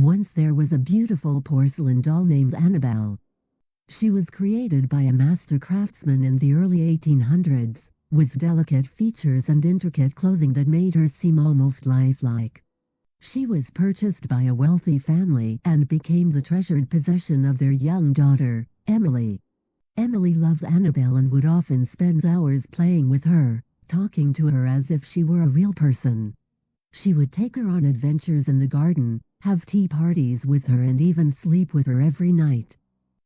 Once there was a beautiful porcelain doll named Annabelle. She was created by a master craftsman in the early 1800s, with delicate features and intricate clothing that made her seem almost lifelike. She was purchased by a wealthy family and became the treasured possession of their young daughter, Emily. Emily loved Annabelle and would often spend hours playing with her, talking to her as if she were a real person. She would take her on adventures in the garden, have tea parties with her and even sleep with her every night.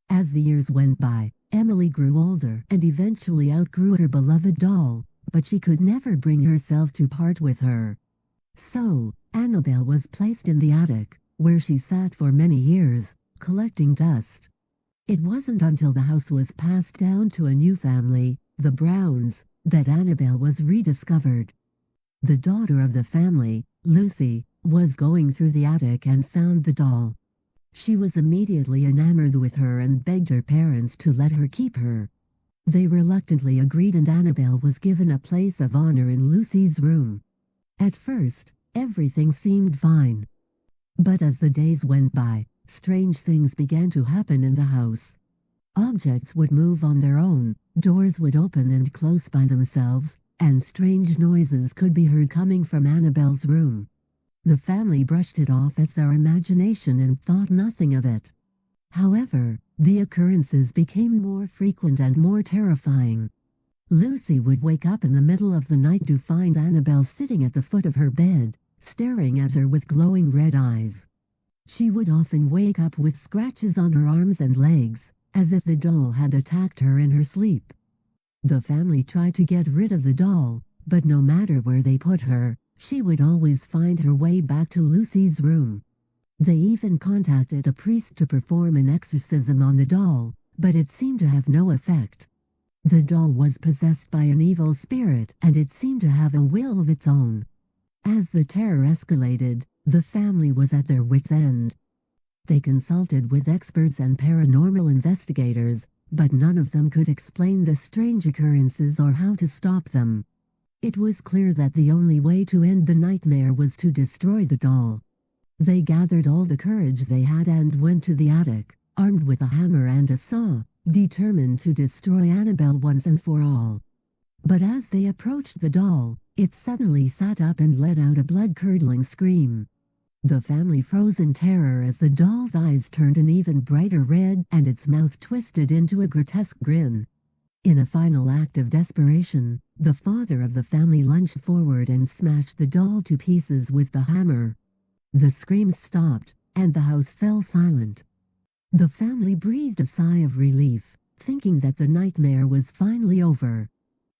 As the years went by, Emily grew older and eventually outgrew her beloved doll, but she could never bring herself to part with her. So, Annabelle was placed in the attic, where she sat for many years, collecting dust. It wasn't until the house was passed down to a new family, the Browns, that Annabelle was rediscovered. The daughter of the family, Lucy, was going through the attic and found the doll. She was immediately enamored with her and begged her parents to let her keep her. They reluctantly agreed and Annabelle was given a place of honor in Lucy's room. At first, everything seemed fine. But as the days went by, strange things began to happen in the house. Objects would move on their own, doors would open and close by themselves, and strange noises could be heard coming from Annabelle's room. The family brushed it off as their imagination and thought nothing of it. However, the occurrences became more frequent and more terrifying. Lucy would wake up in the middle of the night to find Annabelle sitting at the foot of her bed, staring at her with glowing red eyes. She would often wake up with scratches on her arms and legs, as if the doll had attacked her in her sleep. The family tried to get rid of the doll, but no matter where they put her, she would always find her way back to Lucy's room. They even contacted a priest to perform an exorcism on the doll, but it seemed to have no effect. The doll was possessed by an evil spirit and it seemed to have a will of its own. As the terror escalated, the family was at their wits' end. They consulted with experts and paranormal investigators, but none of them could explain the strange occurrences or how to stop them. It was clear that the only way to end the nightmare was to destroy the doll. They gathered all the courage they had and went to the attic, armed with a hammer and a saw, determined to destroy Annabelle once and for all. But as they approached the doll, it suddenly sat up and let out a blood-curdling scream. The family froze in terror as the doll's eyes turned an even brighter red and its mouth twisted into a grotesque grin. In a final act of desperation, the father of the family lunged forward and smashed the doll to pieces with the hammer. The screams stopped, and the house fell silent. The family breathed a sigh of relief, thinking that the nightmare was finally over.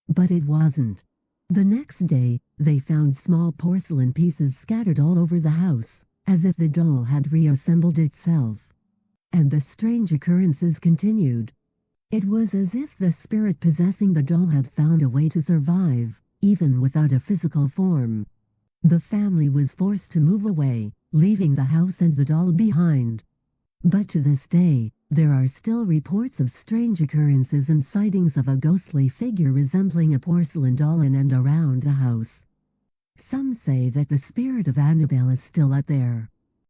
But it wasn't. The next day, they found small porcelain pieces scattered all over the house, as if the doll had reassembled itself. And the strange occurrences continued. It was as if the spirit possessing the doll had found a way to survive, even without a physical form. The family was forced to move away, leaving the house and the doll behind. But to this day, there are still reports of strange occurrences and sightings of a ghostly figure resembling a porcelain doll in and around the house. Some say that the spirit of Annabelle is still out there,